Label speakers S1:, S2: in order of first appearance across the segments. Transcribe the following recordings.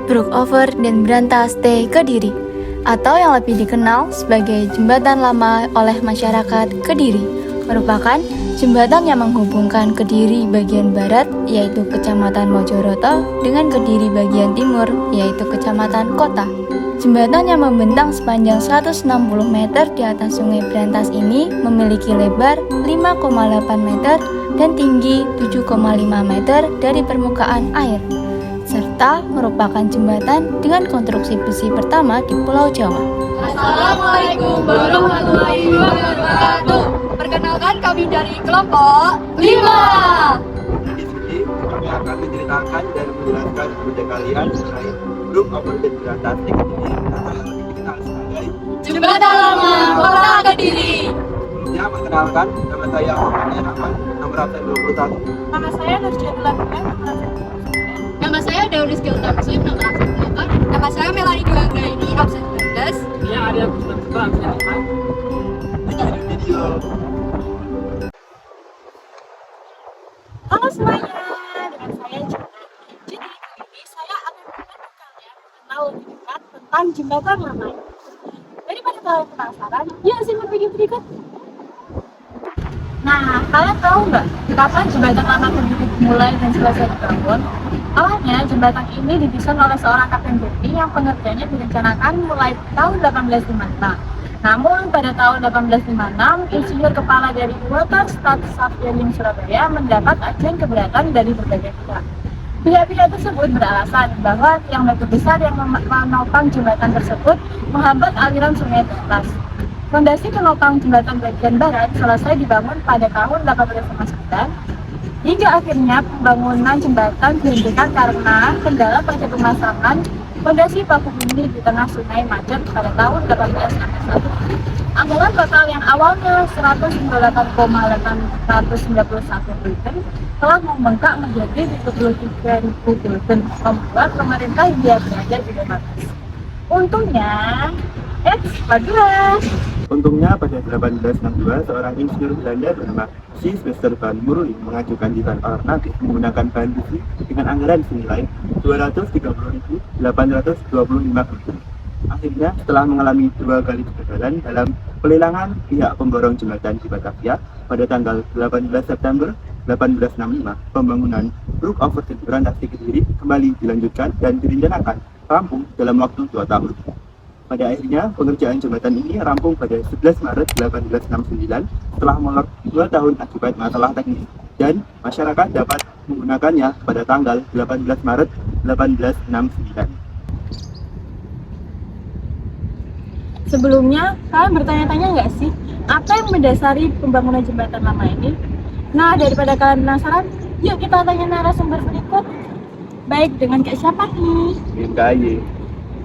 S1: Brookover dan Brantas T. Kediri, atau yang lebih dikenal sebagai Jembatan Lama oleh masyarakat Kediri, merupakan jembatan yang menghubungkan Kediri bagian barat, yaitu Kecamatan Mojoroto, dengan Kediri bagian timur, yaitu Kecamatan Kota. Jembatan yang membentang sepanjang 160 meter di atas Sungai Brantas ini memiliki lebar 5,8 meter dan tinggi 7,5 meter dari permukaan air, serta merupakan jembatan dengan konstruksi besi pertama di Pulau Jawa.
S2: Assalamualaikum warahmatullahi wabarakatuh. Perkenalkan kami dari kelompok 5.
S3: Di sini kami akan menceritakan dan menjelaskan kepada kalian mengenai Brookover dan Brantas T. Kediri atau yang lebih dikenal sebagai
S2: Jembatan Lama Kota Kediri.
S3: Sebelumnya perkenalkan, nama saya Muhammad Rahman, nomor absen 21.
S2: Nama saya Nurjadul Abdullah, nomor absen 29. Nama saya Daulis Gelta Muslim, nomor absen 8. Nama saya Melani Duanggraini, absen 19.
S4: Saya Arya Kusnamsuka, absen 5.
S3: Lanjut video.
S2: Halo semuanya, dengan saya Juna. Jadi kali ini saya akan membantu kalian mengenal lebih dekat tentang Jembatan Lama. Daripada kalian penasaran, yuk simak video berikut. Nah, kalian tahu nggak kapan Jembatan Lama Kediri mulai dan selesai dibangun? Awalnya, jembatan ini didesain oleh seorang kapten besi yang pengerjaannya direncanakan mulai tahun 1856. Namun, pada tahun 1856, insinyur kepala dari Waterstaat Safielding Surabaya mendapat ajuan keberatan dari berbagai pihak. Pihak-pihak tersebut beralasan bahwa tiang batu besar yang menopang jembatan tersebut menghambat aliran sungai Brantas. Fondasi penopang jembatan bagian barat selesai dibangun pada tahun 1859, hingga akhirnya pembangunan jembatan dihentikan karena kendala pada pemasangan fondasi paku bumi di tengah sungai macet pada tahun 1861. Anggaran total yang awalnya 198,891 gulden telah membengkak menjadi 73.000 gulden, membuat pemerintah Hindia Belanda tidak bagus. Untungnya,
S3: Untungnya pada 1862, seorang insinyur Belanda bernama Sylvester van Murling mengajukan desain alternatif menggunakan bahan besi dengan anggaran senilai 230.825 gulden. Akhirnya, setelah mengalami 2 kali kegagalan dalam pelelangan pihak pemborong jembatan di Batavia pada tanggal 18 September 1865, pembangunan Brookover dan Brantas T. Kediri kembali dilanjutkan dan direncanakan rampung dalam waktu 2 tahun. Pada akhirnya, pengerjaan jembatan ini rampung pada 11 Maret 1869 setelah molor 2 tahun akibat masalah teknis, dan masyarakat dapat menggunakannya pada tanggal 18 Maret 1869.
S2: Sebelumnya, kalian bertanya-tanya nggak sih, apa yang mendasari pembangunan jembatan lama ini? Nah, daripada kalian penasaran, yuk kita tanya narasumber berikut. Baik, dengan Kak siapa nih?
S3: KAY.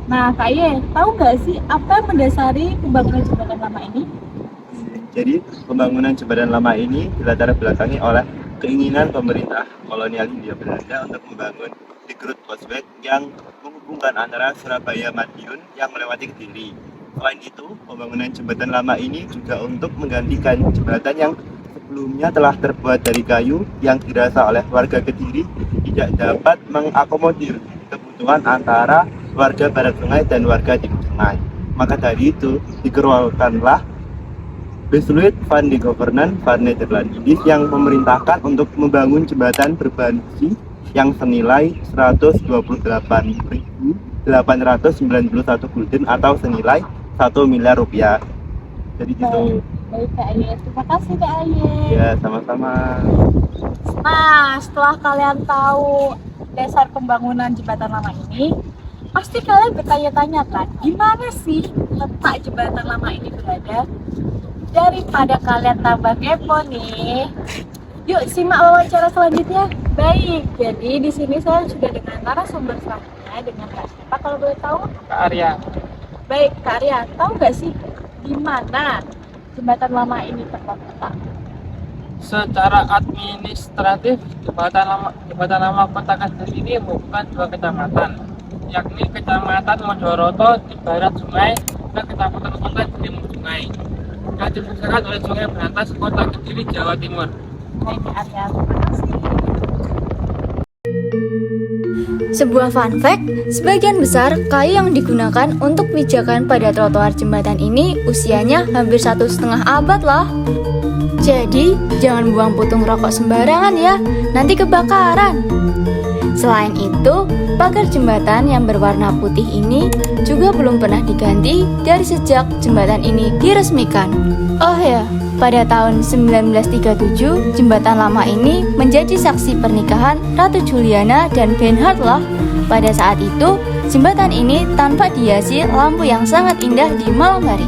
S2: Nah, Kak Ye, tahu nggak sih apa yang mendasari pembangunan jembatan lama ini?
S3: Jadi, pembangunan jembatan lama ini dilatar belakangi oleh keinginan pemerintah kolonial Hindia Belanda untuk membangun The Groot Causeway yang menghubungkan antara Surabaya Madiun yang melewati Kediri. Selain itu, pembangunan jembatan lama ini juga untuk menggantikan jembatan yang sebelumnya telah terbuat dari kayu yang dirasa oleh warga Kediri tidak dapat mengakomodir kebutuhan antara warga barat sungai dan warga timur sungai. Maka dari itu, dikeluarkanlah Besluit van de Governance van Nederland-Indisch yang memerintahkan untuk membangun jembatan berbahan besi yang senilai 128.891 gulden atau senilai 1 miliar rupiah. Jadi gitu.
S2: Baik Kak Aye, terima kasih Kak Aye.
S3: Ya, sama-sama.
S2: Nah, setelah kalian tahu dasar pembangunan jembatan lama ini, pasti kalian bertanya-tanya kan, di mana sih letak jembatan lama ini berada? Daripada kalian tambah kepo nih, yuk simak wawancara selanjutnya. Baik, jadi di sini saya sudah dengan narasumber selanjutnya dengan Kak siapa kalau boleh tahu?
S4: Kak Arya.
S2: Baik, Kak Arya, tahu nggak sih di mana jembatan lama ini terletak?
S4: Secara administratif, Jembatan Lama Kota Kediri ini merupakan 2 kecamatan, yakni Kecamatan Mojoroto di barat sungai dan Kecamatan Kota di timur sungai, yang dibesarkan oleh Sungai Brantas, Kota Kediri, Jawa Timur.
S2: Baik, Kak Arya, terima kasih.
S1: Sebuah fun fact, sebagian besar kayu yang digunakan untuk pijakan pada trotoar jembatan ini usianya hampir 1,5 abad loh. Jadi, jangan buang putung rokok sembarangan ya, nanti kebakaran. Selain itu, pagar jembatan yang berwarna putih ini juga belum pernah diganti dari sejak jembatan ini diresmikan. Oh ya, pada tahun 1937, jembatan lama ini menjadi saksi pernikahan Ratu Juliana dan Bernhard loh. Pada saat itu, jembatan ini tanpa dihiasi lampu yang sangat indah di malam hari.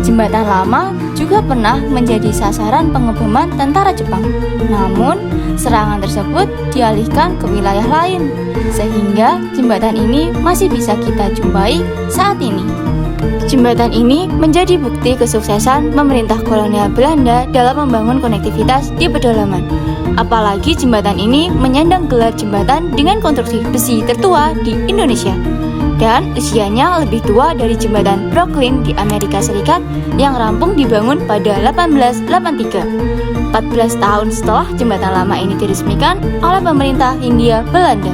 S1: Jembatan lama juga pernah menjadi sasaran pengeboman tentara Jepang. Namun, serangan tersebut dialihkan ke wilayah lain, sehingga jembatan ini masih bisa kita jumpai saat ini. Jembatan ini menjadi bukti kesuksesan pemerintah kolonial Belanda dalam membangun konektivitas di pedalaman. Apalagi jembatan ini menyandang gelar jembatan dengan konstruksi besi tertua di Indonesia. Dan usianya lebih tua dari jembatan Brooklyn di Amerika Serikat yang rampung dibangun pada 1883. 14 tahun setelah jembatan lama ini diresmikan oleh pemerintah Hindia Belanda.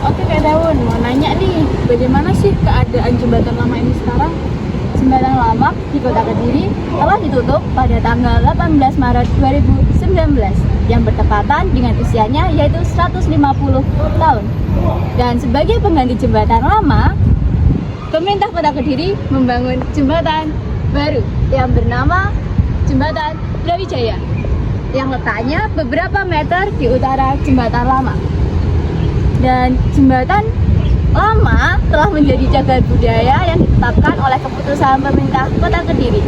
S2: Oke Kak Daun, mau nanya nih, bagaimana sih keadaan jembatan lama ini sekarang? Jembatan lama di Kota Kediri telah ditutup pada tanggal 18 Maret 2019 yang bertepatan dengan usianya yaitu 150 tahun. Dan sebagai pengganti jembatan lama, pemerintah Kota Kediri membangun jembatan baru yang bernama Jembatan Brawijaya yang letaknya beberapa meter di utara jembatan lama. Dan jembatan lama telah menjadi cagar budaya yang ditetapkan oleh keputusan pemerintah Kota Kediri.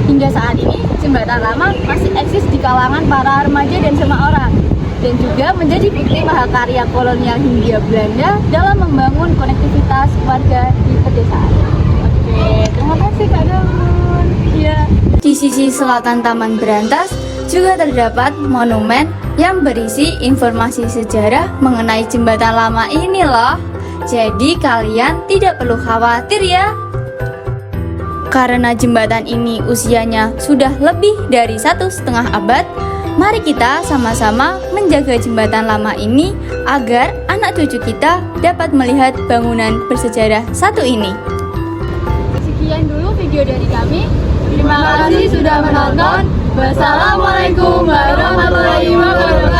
S2: Hingga saat ini, jembatan lama masih eksis di kalangan para remaja dan semua orang, dan juga menjadi bukti mahakarya kolonial Hindia Belanda dalam membangun konektivitas warga di pedesaan. Oke, terima kasih Kak Daun. Iya.
S1: Di sisi selatan Taman Berantas juga terdapat monumen yang berisi informasi sejarah mengenai jembatan lama ini loh. Jadi kalian tidak perlu khawatir ya. Karena jembatan ini usianya sudah lebih dari 1,5 abad, mari kita sama-sama menjaga jembatan lama ini agar anak cucu kita dapat melihat bangunan bersejarah satu ini.
S2: Sekian dulu video dari kami. Terima kasih sudah menonton. Wassalamualaikum warahmatullahi wabarakatuh.